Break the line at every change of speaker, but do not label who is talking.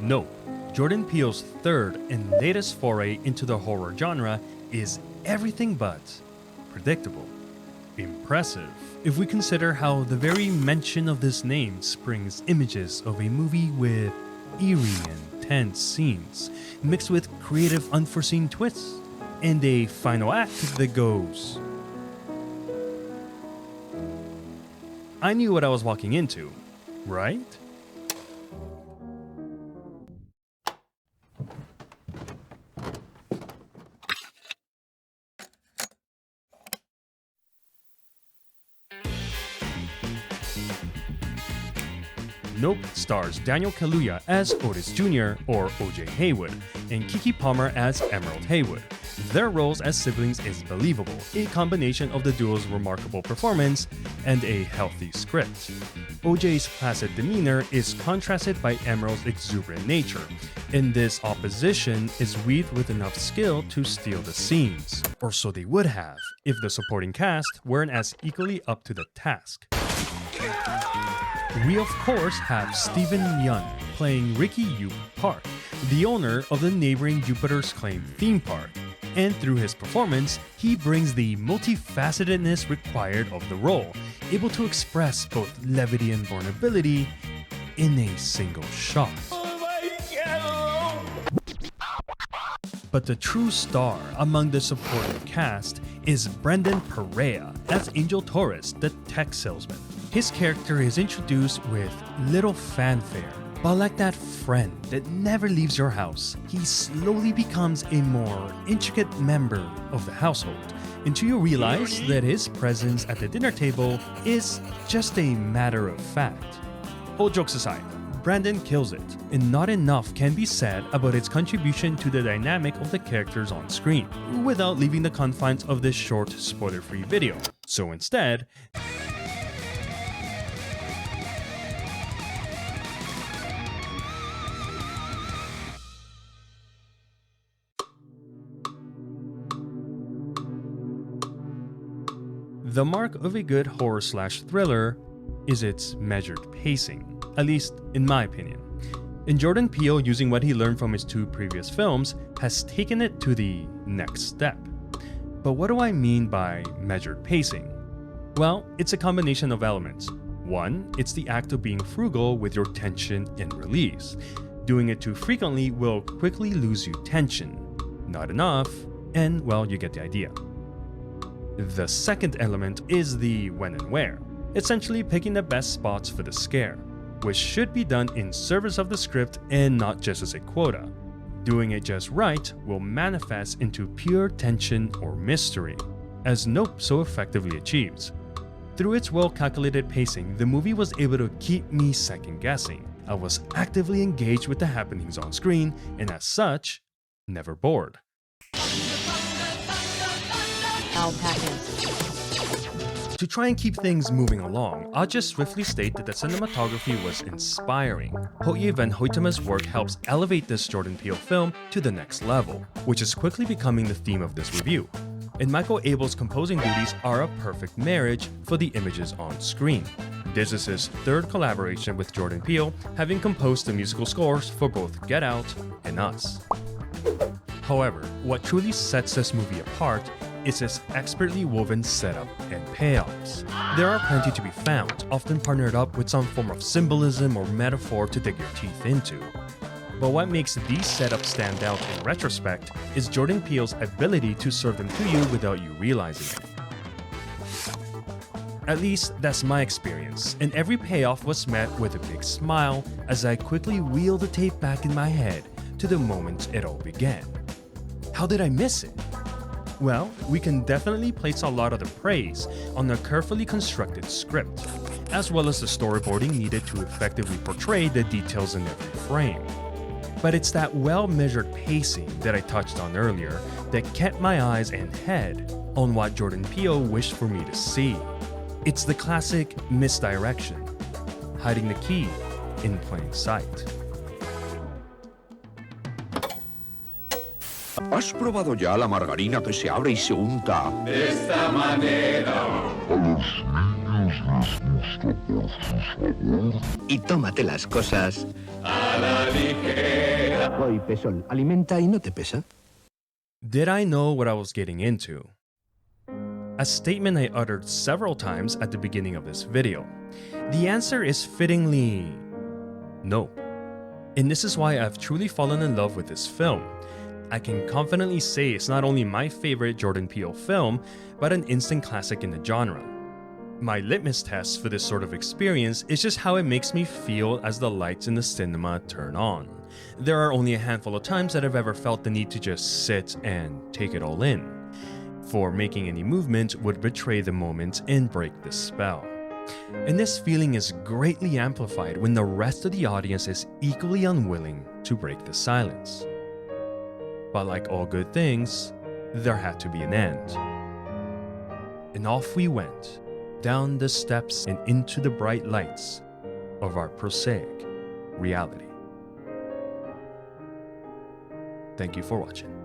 Nope, Jordan Peele's third and latest foray into the horror genre, is everything but predictable. Impressive, if we consider how the very mention of this name springs images of a movie with eerie and tense scenes, mixed with creative unforeseen twists, and a final act that goes... I knew what I was walking into, right? Nope stars Daniel Kaluuya as Otis Jr. or O.J. Haywood, and Keke Palmer as Emerald Haywood. Their roles as siblings is believable, a combination of the duo's remarkable performance and a healthy script. O.J.'s placid demeanor is contrasted by Emerald's exuberant nature, and this opposition is weaved with enough skill to steal the scenes, or so they would have, if the supporting cast weren't as equally up to the task. We of course have Stephen Yeun playing Ricky Yup Park, the owner of the neighboring Jupiter's Claim theme park, and through his performance, he brings the multifacetedness required of the role, able to express both levity and vulnerability in a single shot. But the true star among the supporting cast is Brendan Perea as Angel Torres, the tech salesman. His character is introduced with little fanfare, but like that friend that never leaves your house, he slowly becomes a more intricate member of the household, until you realize that his presence at the dinner table is just a matter of fact. All jokes aside, Brandon kills it, and not enough can be said about its contribution to the dynamic of the characters on screen, without leaving the confines of this short, spoiler-free video. So instead, the mark of a good horror/thriller is its measured pacing, at least in my opinion. And Jordan Peele, using what he learned from his two previous films, has taken it to the next step. But what do I mean by measured pacing? Well, it's a combination of elements. One, it's the act of being frugal with your tension and release. Doing it too frequently will quickly lose you tension. Not enough, and well, you get the idea. The second element is the when and where, essentially picking the best spots for the scare, which should be done in service of the script and not just as a quota. Doing it just right will manifest into pure tension or mystery, as Nope so effectively achieves. Through its well-calculated pacing, the movie was able to keep me second-guessing. I was actively engaged with the happenings on screen, and as such, never bored.
Alpacas.
To try and keep things moving along, I'll just swiftly state that the cinematography was inspiring. Hoye van Hoytema's work helps elevate this Jordan Peele film to the next level, which is quickly becoming the theme of this review. And Michael Abel's composing duties are a perfect marriage for the images on screen. This is his third collaboration with Jordan Peele, having composed the musical scores for both Get Out and Us. However, what truly sets this movie apart is its expertly woven setup and payoffs. There are plenty to be found, often partnered up with some form of symbolism or metaphor to dig your teeth into. But what makes these setups stand out in retrospect is Jordan Peele's ability to serve them to you without you realizing it. At least that's my experience, and every payoff was met with a big smile as I quickly wheeled the tape back in my head to the moment it all began. How did I miss it? Well, we can definitely place a lot of the praise on the carefully constructed script, as well as the storyboarding needed to effectively portray the details in every frame. But it's that well-measured pacing that I touched on earlier that kept my eyes and head on what Jordan Peele wished for me to see. It's the classic misdirection, hiding the key in plain sight.
¿Has probado ya la margarina que se abre y se unta?
De esta manera.
Y tómate las cosas
A la ligera.
Hoy Pesol alimenta y no te pesa.
Did I know what I was getting into? A statement I uttered several times at the beginning of this video. The answer is fittingly nope. And this is why I've truly fallen in love with this film. I can confidently say it's not only my favorite Jordan Peele film, but an instant classic in the genre. My litmus test for this sort of experience is just how it makes me feel as the lights in the cinema turn on. There are only a handful of times that I've ever felt the need to just sit and take it all in, for making any movement would betray the moment and break the spell. And this feeling is greatly amplified when the rest of the audience is equally unwilling to break the silence. But like all good things, there had to be an end. And off we went, down the steps and into the bright lights of our prosaic reality. Thank you for watching.